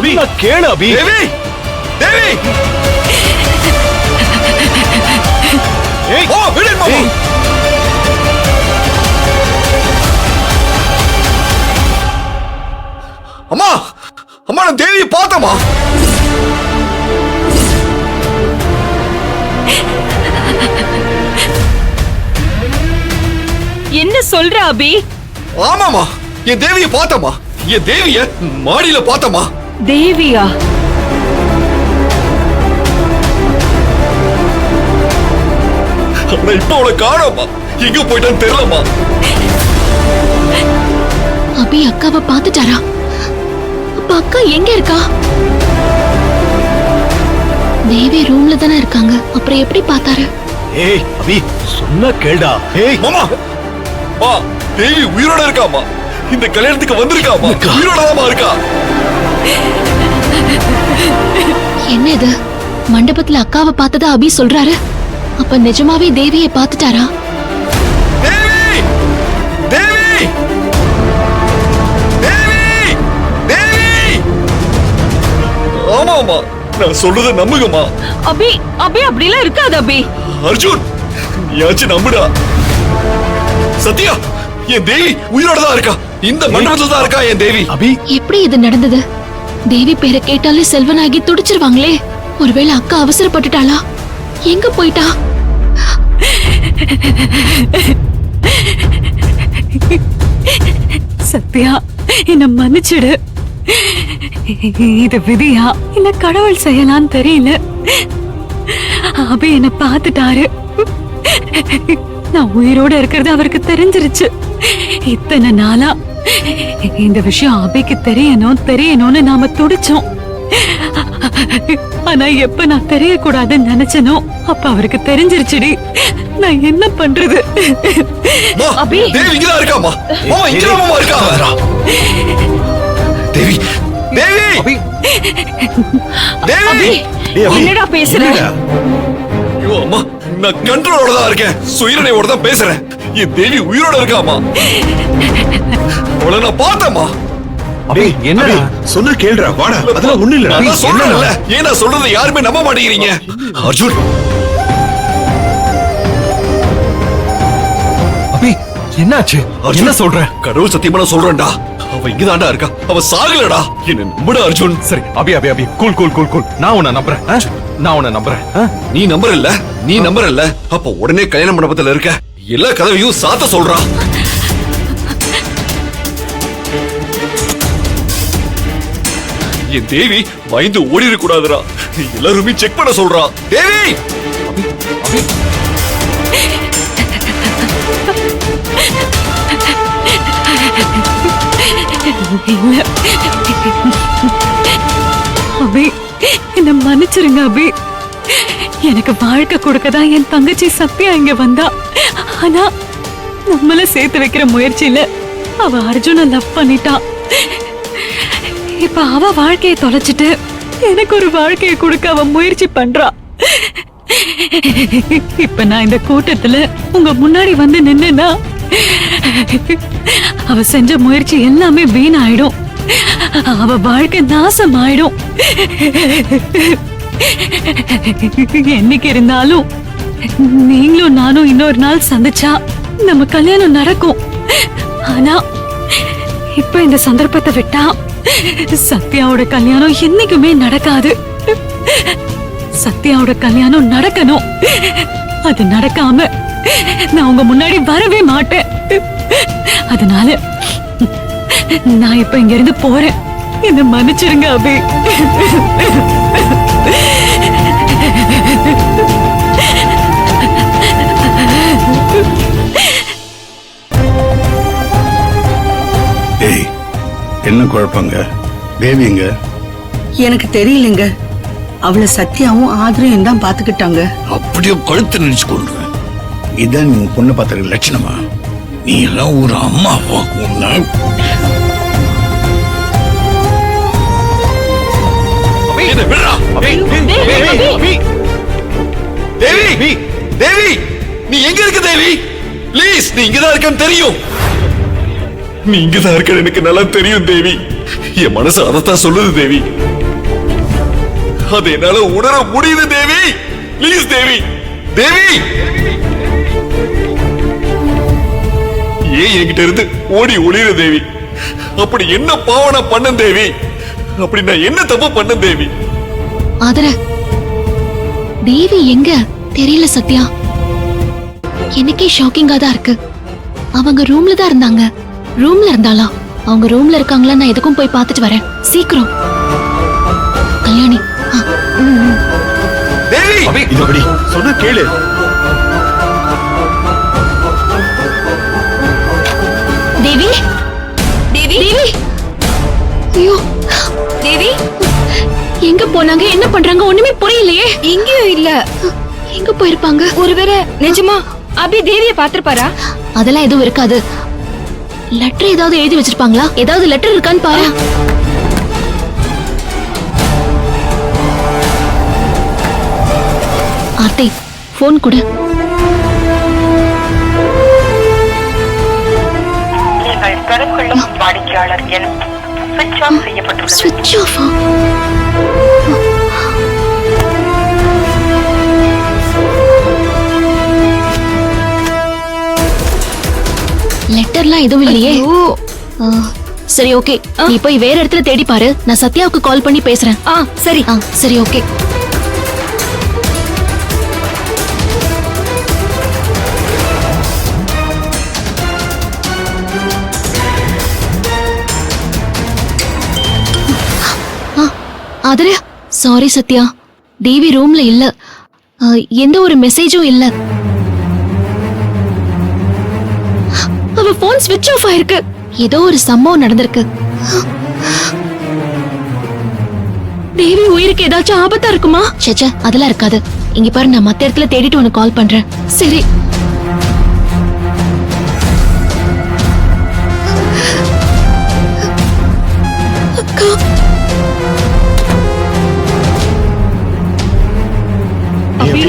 அபி கேளு அபி. தேவி தேவி ஏய் ஓ விடு மாமா. அம்மா அம்மா நான் தேவியை பார்த்தமா. என்ன சொல்ற அபி? ஆமாமா என் தேவியை பார்த்தமா. என் தேவிய மாடியில பார்த்தமா. தேவியா? ஆனா இப்ப அவளை காணோமா. எங்க போயிட்டான்னு தெரியலமா. அபி அக்காவை பாத்துட்டாரா? அப்ப அக்கா எங்க இருக்கா? தேவி ரூம்ல தானே இருக்காங்க, அப்புறம் எப்படி பார்த்தாரு? ஏய் அபி சொன்னா கேளுடா. ஏய் மாமா மா தேவி உயிரோட இருக்காமா. இந்த கல்யாணத்துக்கு வந்திருக்காமா. உயிரோடதாமா இருக்கா. என்ன இது? மண்டபத்துல அக்காவை பார்த்ததா அபி சொல்றாரு. அப்ப நிஜமாவே தேவியை பார்த்துட்டாரா? தேவி தேவி தேவி தேவி. ஆமாமா நான் சொல்றத நம்புங்கம்மா. அபி அபி அப்படிலாம் இருக்காது அபி. அர்ஜுன் நீயாச்சும் நம்புடா. சத்யா என் தேவி உயிரோட தான் இருக்கா. இந்த மண்டபத்துல தான் இருக்கா என் தேவி. அபி எப்படி இது நடந்தது? தேவி பேரை கேட்டாலே செல்வனாகி துடிச்சிருவாங்களே. ஒருவேளை அக்கா அவசரப்பட்டுட்டாளா? எங்க போயிட்டா? சத்யா என்ன மன்னிச்சிடு. இது விதியா இல்ல கடவுள் செய்யலான்னு தெரியல. அபி என்ன பார்த்துட்டாரு. நான் உயிரோட இருக்கிறது அவருக்கு தெரிஞ்சிருச்சு. இத்தனை நாளா இந்த விஷயம் அபிக்கு தெரியணும்னு நாம துடிச்சோம். ஆனா எப்ப நான் தெரியக்கூடாதுன்னு நினைச்சனோ அப்ப அவருக்கு தெரிஞ்சிருச்சுடி. நான் என்ன பண்றது? அபி தேவி இங்கதான் இருக்காமா. மாமா இங்கதான் இருக்கா. தேவி தேவி அபி தேவி என்னடா பேசுற? ஐயோ அம்மா நான் கண்ட்ரோலோட தான் இருக்கேன். சுயநினைவோட தான் பேசுறேன். என் தேவி உயிரோட இருக்காமா. அவளை நான் பார்த்தேம்மா. அபி என்ன சொன்னா கேளுடா. வாடா அதெல்லாம் ஒண்ணு இல்ல. நான் சொல்றேன்ல. ஏன் நான் சொல்றதை யாருமே நம்ப மாட்டேங்கிறீங்க? அர்ஜுன் அபி என்னாச்சு? என்ன சொல்ற? கடவுள் சத்தியமா நான் சொல்றேன்டா. அவ இங்கதான்டா இருக்கா. அவ சாகலடா. என்ன நம்புடா அர்ஜுன். சரி அபி அபி அபி கூல் கூல் கூல் கூல். நான் உன்னை நம்புறேன். நான் உன்னை நம்புறேன். நீ நம்புறல்ல. நீ நம்புறல்ல. அப்ப உடனே கல்யாண மண்டபத்துல இருக்க எல்லா கதவையும் சாத்த சொல்றா. என் தேவி பயந்து ஓடிட கூடாதுடா. எல்லாருமே செக் பண்ண சொல்றா. தேவி அபி இல்ல அபி என்ன மன்னிச்சிருங்க அபி. எனக்கு வாழ்க்கை கொடுக்கதான் என் தங்கச்சி சத்யா இங்க வந்தா. ஆனா நம்மள சேர்த்து வைக்கிற முயற்சியில அவ அர்ஜுன லவ் பண்ணிட்டா. இப்ப அவ வாழ்க்கையை தொலைச்சிட்டு எனக்கு ஒரு வாழ்க்கையை கொடுக்க அவ முயற்சி பண்றா. இப்ப நான் இந்த கூட்டத்துல உங்க முன்னாடி வந்து நின்னா அவ செஞ்ச முயற்சி எல்லாமே வீணாயிடும். அவ வாழ்க்கை நாசம் ஆயிடும். என்னைக்கு இருந்தாலும் நீங்களும் நானும் இன்னொரு நாள் சந்திச்சா நம்ம கல்யாணம் நடக்கும். ஆனா இப்ப இந்த சந்தர்ப்பத்தை விட்டா சத்யாவோட கல்யாணம் என்னைக்குமே நடக்காது. சத்யாவோட கல்யாணம் நடக்கணும். அது நடக்காம நான் உங்க முன்னாடி வரவே மாட்டேன். அதனால நான் இப்ப இங்க இருந்து போறேன். என்ன மன்னிச்சிருங்க அபி. ஏய் என்ன குழப்பங்க? தேவிங்க எனக்கு தெரியலங்க. அவளை சத்யாவும் ஆதரையும் தான் பாத்துக்கிட்டாங்க. அப்படியே கழுத்து நினைச்சு கொள்றேன். இதான் நீ பொண்ணு பார்த்த லட்சணமா? நீ எல்லாம் ஒரு அம்மாவா? தேவி தேவி நீ எங்க இருக்க தேவி? பிளீஸ் நீ இங்கதான் இருக்கன்னு தெரியும். நீ இங்கதான் இருக்க எனக்கு நல்லா தெரியும் தேவி. என் மனசு அதத்தான் சொல்லுது தேவி. அது என்னால உணர முடியுது தேவி. ப்ளீஸ் தேவி, தேவி ஏன் என்கிட்ட இருந்து ஓடி ஒளிர தேவி? அப்படி என்ன பாவனை பண்ண தேவி? அப்படி நான் என்ன தப்பு பண்ண தேவி? ஆதர தேவி எங்க தெரியல சத்யா. எனக்கே ஷாக்கிங்கா தான் இருக்கு. அவங்க ரூம்ல தான் இருந்தாங்க. ரூம்ல இருந்தாளா? அவங்க ரூம்ல இருக்காங்களா? நான் எதுக்கும் போய் பார்த்துட்டு வரேன். சீக்கிரம் கல்யாணி. தேவி இது அப்படி சொன்ன கேளு. தேவி தேவி தேவி ஐயோ தேவி எங்க போனாங்க? என்ன பண்றாங்க? ஒண்ணுமே புரியலையே. இங்கேயும் இல்ல. எங்க போயிருப்பாங்க? ஒருவேளை நிஜமா அபி தேவிய பாத்திருப்பாரா? அதெல்லாம் எதுவும் இருக்காது. லெட்டர் ஏதாவது எழுதி வச்சிருப்பாங்களா? ஏதாவது லெட்டர் இருக்கான்னு பாரு. ஆர்த்தி போன் கொடு. நீங்கள் பெறக்கொள்ளும் வாடிக்கையாளர் எண் சுவிட்ச் ஆஃப் செய்யப்பட்டுள்ளது. ஸ்விட்ச் ஆஃப். லெட்டர்லாம் எதுவும் இல்லையே. சரி ஓகே, நீ போய் வேற இடத்துல தேடி பாரு. நான் சத்யாவுக்கு கால் பண்ணி பேசுறேன். சரி. சரி ஓகே. ஆதரே சாரி சத்யா, தேவி ரூம்ல இல்ல. எந்த ஒரு மெசேஜும் இல்ல. அவ போன் ஸ்விட்ச் ஆஃப் ஆயிருக்கு. ஏதோ ஒரு சம்பவம் நடந்திருக்கு. தேவி உயிருக்கு ஏதாச்சும் ஆபத்தா இருக்குமா? சேச்சே அதெல்லாம் இருக்காது. இங்க பாரு, நான் மத்த இடத்துல தேடிட்டு உனக்கு கால் பண்றேன். சரி. அக்கா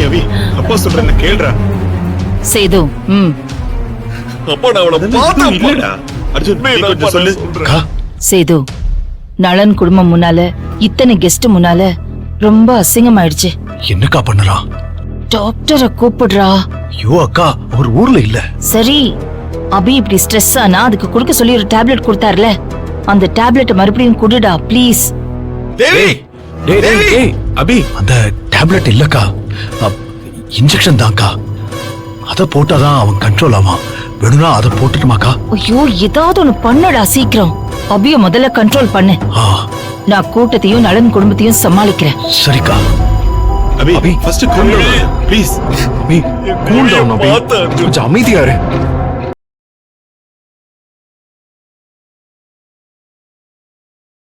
அபி அப்பா சொல்றேன் கேளுடா. சேது அப்பா நான் அவளை பார்த்தேன். இல்லடா அர்ஜுன், நீ கொஞ்சம் சொல்லு. சேது, நளன் குடும்பம் முன்னால இத்தனை கெஸ்ட் முன்னால ரொம்ப அசிங்கமாயிடுச்சு. என்னக்கா பண்ணலாம்? டாக்டரை கூப்பிடுறா. ஐயோ அக்கா, அவர் ஊர்ல இல்ல. சரி, அபி இப்படி ஸ்ட்ரெஸ் ஆனா அதுக்கு கொடுக்க சொல்லி ஒரு டேப்லெட் கொடுத்தாருல, அந்த டேப்லெட் மறுபடியும் குடுடா ப்ளீஸ். தேவி டேய் டேய் டேய் அபி, அந்த டேப்லெட் இல்லக்கா, இன்ஜெக்ஷன் தான்க்கா. அத போட்டாதான் அவன் கண்ட்ரோல் ஆவான். வேணும்னா அதை போட்டுட்டுமாக்கா? ஐயோ ஏதாவது ஒண்ணு பண்ணுடா சீக்கிரம். அபிய முதல்ல கண்ட்ரோல் பண்ணு. நான் கூட்டத்தையும் நலன் குடும்பத்தையும் சமாளிக்கிறேன். சரிக்கா. Abhi first cool down please. Abhi cool down Abhi, கொஞ்சம் அமைதியா இரு.